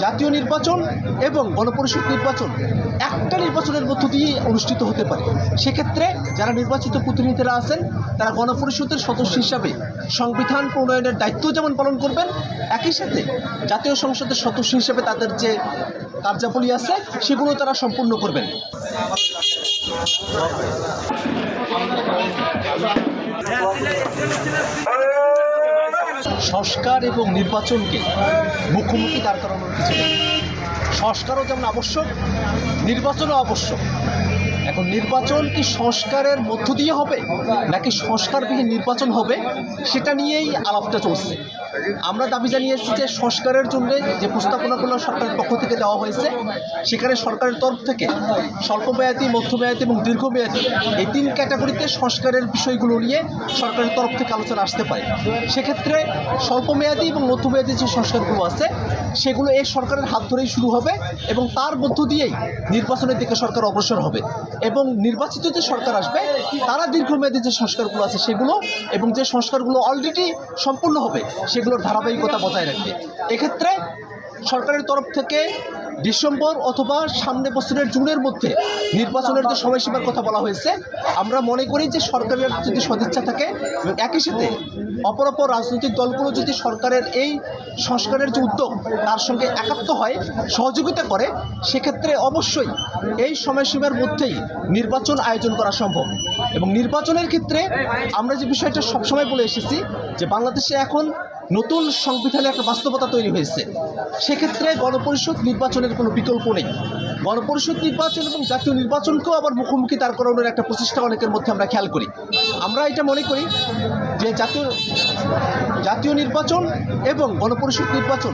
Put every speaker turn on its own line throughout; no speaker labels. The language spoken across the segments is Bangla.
জাতীয় নির্বাচন এবং গণপরিষদ নির্বাচন একটা নির্বাচনের মধ্য দিয়ে অনুষ্ঠিত হতে পারে। সেক্ষেত্রে যারা নির্বাচিত প্রতিনিধিরা আছেন তারা গণপরিষদের সদস্য হিসাবে সংবিধান প্রণয়নের দায়িত্ব যেমন পালন করবেন, একই সাথে জাতীয় সংসদের সদস্য হিসেবে তাদের যে কার্যাবলী আছে সেগুলো তারা সম্পূর্ণ করবেন। সংস্কার এবং নির্বাচনকে মুখোমুখি দাঁড় করানোর কিছু নেই। সংস্কারও যেমন আবশ্যক, নির্বাচনও আবশ্যক। এখন নির্বাচন কি সংস্কারের মধ্য দিয়ে হবে নাকি সংস্কারবিহীন নির্বাচন হবে, সেটা নিয়েই আলাপটা চলছে। আমরা দাবি জানিয়েছি যে সংস্কারের জন্য যে প্রস্তাবনাগুলো সরকারের পক্ষ থেকে দেওয়া হয়েছে সেখানে সরকারের তরফ থেকে স্বল্পমেয়াদী, মধ্যমেয়াদী এবং দীর্ঘমেয়াদী এই তিন ক্যাটাগরিতে সংস্কারের বিষয়গুলো নিয়ে সরকারের তরফ থেকে আলোচনা আসতে পারে। সেক্ষেত্রে স্বল্পমেয়াদী এবং মধ্যমেয়াদী যে সংস্কারগুলো আছে সেগুলো এই সরকারের হাত ধরেই শুরু হবে এবং তার মধ্য দিয়েই নির্বাচনের দিকে সরকার অগ্রসর হবে এবং নির্বাচিত যে সরকার আসবে তারা দীর্ঘমেয়াদী যে সংস্কারগুলো আছে সেগুলো এবং যে সংস্কারগুলো অলরেডি সম্পূর্ণ হবে সেগুলোর ধারাবাহিকতা বজায় রাখবে। এক্ষেত্রে সরকারের তরফ থেকে ডিসেম্বর অথবা সামনে বছরের জুনের মধ্যে নির্বাচনের যে সময়সীমার কথা বলা হয়েছে, আমরা মনে করি যে সরকারের যদি সদিচ্ছা থাকে এবং একই সাথে অপরাপর রাজনৈতিক দলগুলো যদি সরকারের এই সংস্কারের যে উদ্যোগ তার সঙ্গে একাত্ম হয়, সহযোগিতা করে, সেক্ষেত্রে অবশ্যই এই সময়সীমার মধ্যেই নির্বাচন আয়োজন করা সম্ভব। এবং নির্বাচনের ক্ষেত্রে আমরা যে বিষয়টা সবসময় বলে এসেছি যে বাংলাদেশে এখন নতুন সংবিধানে একটা বাস্তবতা তৈরি হয়েছে। সেক্ষেত্রে গণপরিষদ নির্বাচনের কোনো বিকল্প নেই। গণপরিষদ নির্বাচন এবং জাতীয় নির্বাচনকেও আবার মুখোমুখি দাঁড় করানোর একটা প্রচেষ্টা অনেকের মধ্যে আমরা খেয়াল করি। আমরা এটা মনে করি যে জাতীয় নির্বাচন এবং গণপরিষদ নির্বাচন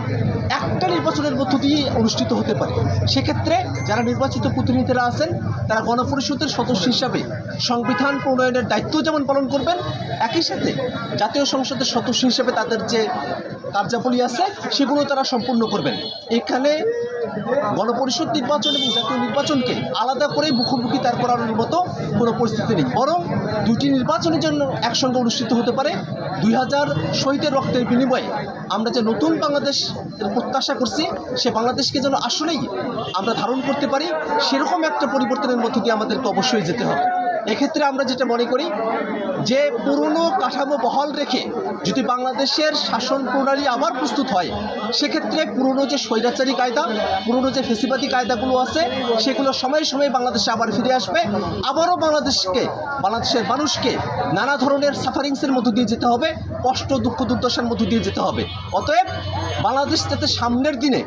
একটা নির্বাচনের মধ্য দিয়ে অনুষ্ঠিত হতে পারে। সেক্ষেত্রে যারা নির্বাচিত প্রতিনিধিরা আছেন তারা গণপরিষদের সদস্য হিসাবে সংবিধান প্রণয়নের দায়িত্ব যেমন পালন করবেন, একই সাথে জাতীয় সংসদের সদস্য হিসেবে তাদের যে কার্যাবলী আছে সেগুলো তারা সম্পূর্ণ করবেন। এখানে গণপরিষদ নির্বাচন এবং জাতীয় নির্বাচনকে আলাদা করে মুখোমুখি দাঁড় করানোর মতো কোনো পরিস্থিতি নেই, বরং দুটি নির্বাচনের জন্য একসঙ্গে অনুষ্ঠিত হতে পারে। 2000 শহীদের রক্তের বিনিময়ে আমরা যে নতুন বাংলাদেশ প্রত্যাশা করছি সে বাংলাদেশকে যেন আসলেই আমরা ধারণ করতে পারি, সেরকম একটা পরিবর্তনের মধ্য দিয়ে আমাদেরকে অবশ্যই যেতে হবে। এক্ষেত্রে আমরা যেটা মনে করি যে পুরনো কাঠামো বহাল রেখে যদি বাংলাদেশের শাসন প্রণালী আবার প্রস্তুত হয়, সেক্ষেত্রে পুরনো যে স্বৈরাচারী কায়দা, পুরনো যে ফেসিবাদী কায়দাগুলো আছে সেগুলো সময়ে সময়ে বাংলাদেশে আবার ফিরে আসবে। আবারও বাংলাদেশের মানুষকে নানা ধরনের সাফারিংসের মধ্য দিয়ে যেতে হবে, কষ্ট, দুঃখ, দুর্দশার মধ্য দিয়ে যেতে হবে। অতএব বাংলাদেশ যাতে সামনের দিনে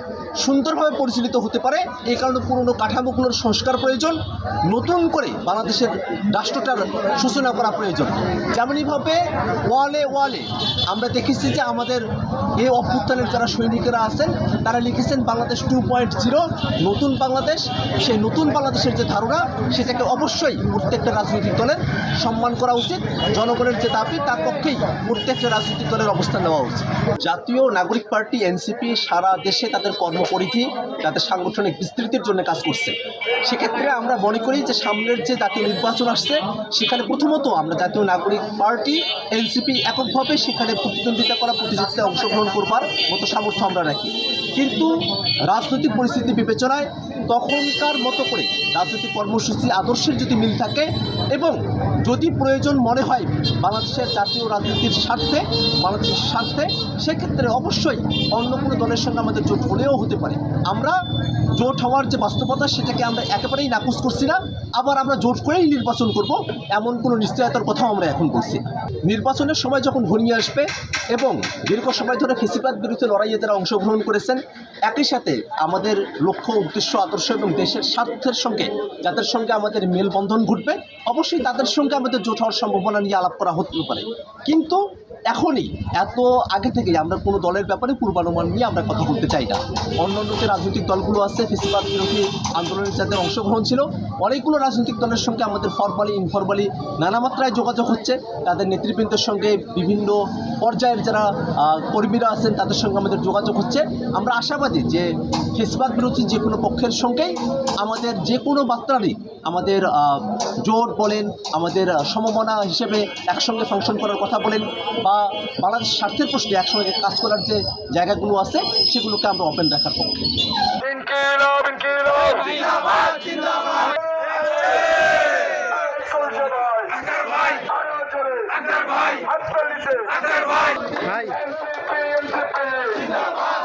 সুন্দরভাবে পরিচালিত হতে পারে এই কারণে পুরনো কাঠামোগুলোর সংস্কার প্রয়োজন, নতুন করে বাংলাদেশের রাষ্ট্রটার সূচনা করা প্রয়োজন। যেমনইভাবে ওয়ালে আমরা দেখেছি যে আমাদের এই অভ্যুত্থানের যারা সৈনিকেরা আছেন তারা লিখেছেন বাংলাদেশ 2.0 নতুন বাংলাদেশ। সেই নতুন বাংলাদেশের যে ধারণা সেটাকে অবশ্যই প্রত্যেকটা রাজনৈতিক দলের সম্মান করা উচিত। জনগণের যে দাবি তার পক্ষেই প্রত্যেকটা রাজনৈতিক দলের অবস্থান নেওয়া উচিত। জাতীয় নাগরিক পার্টি এনসিপি সারা দেশে তাদের কর্মপরিধি, তাদের সাংগঠনিক বিস্তৃতির জন্য কাজ করছে। সেক্ষেত্রে আমরা মনে করি যে সামনের যে জাতীয় নির্বাচন আসছে সেখানে প্রথমত আমরা জাতীয় নাগরিক পার্টি এনসিপি এককভাবে সেখানে প্রতিযোগিতায় অংশগ্রহণ করবার মতো সামর্থ্য আমরা রাখি। কিন্তু রাজনৈতিক পরিস্থিতি বিবেচনায় তখনকার মতো করে রাজনৈতিক কর্মসূচি আদর্শের যদি মিল থাকে এবং যদি প্রয়োজন মনে হয় বাংলাদেশের জাতীয় রাজনীতির স্বার্থে, বাংলাদেশের স্বার্থে, সেক্ষেত্রে অবশ্যই অন্য কোনো দলের সঙ্গে আমাদের জোট হলেও হতে পারে। আমরা জোট হওয়ার যে বাস্তবতা সেটাকে আমরা একেবারেই নাকচ করছি না, আবার আমরা জোট করেই নির্বাচন করব এমন কোনো নিশ্চয়তার কথাও আমরা এখন বলছি। নির্বাচনের সময় যখন ঘনিয়ে আসবে এবং দীর্ঘ সময় ধরে ফেসিবাদ বিরুদ্ধে লড়াইয়ে যারা অংশগ্রহণ করেছেন, একই সাথে আমাদের লক্ষ্য, উদ্দেশ্য, আদর্শ এবং দেশের স্বার্থের সঙ্গে যাদের সঙ্গে আমাদের মেলবন্ধন ঘটবে অবশ্যই তাদের সঙ্গে আমাদের জোট হওয়ার সম্ভাবনা নিয়ে আলাপ করা হতে পারে। কিন্তু এখনই এত আগে থেকেই আমরা কোনো দলের ব্যাপারে পূর্বানুমান নিয়ে আমরা কথা বলতে চাই না। অন্যান্য যে রাজনৈতিক দলগুলো আছে, ফেসিবাদ বিরোধী আন্দোলনের যাদের অংশগ্রহণ ছিল, অনেকগুলো রাজনৈতিক দলের সঙ্গে আমাদের ফরমালি ইনফরমালি নানা মাত্রায় যোগাযোগ হচ্ছে। তাদের নেতৃবৃন্দের সঙ্গে বিভিন্ন পর্যায়ের যারা কর্মীরা আছেন তাদের সঙ্গে আমাদের যোগাযোগ হচ্ছে। আমরা আশাবাদী যে ফেসিবাদ বিরোধী যে কোনো পক্ষের সঙ্গেই আমাদের যে কোনো মাত্রারই আমাদের জোট বলেন, আমাদের সমমনা হিসেবে একসঙ্গে ফাংশন করার কথা বলেন বা বাংলাদেশ স্বার্থের প্রশ্নে একসঙ্গে কাজ করার যে জায়গাগুলো আছে সেগুলোকে আমরা ওপেন রাখার পক্ষে।
ইনকিলাব ইনকিলাব
জিন্দাবাদ জিন্দাবাদ
আকবর ভাই আরো জোরে আকবর ভাই হাত তুলে
ভাই
জিন্দাবাদ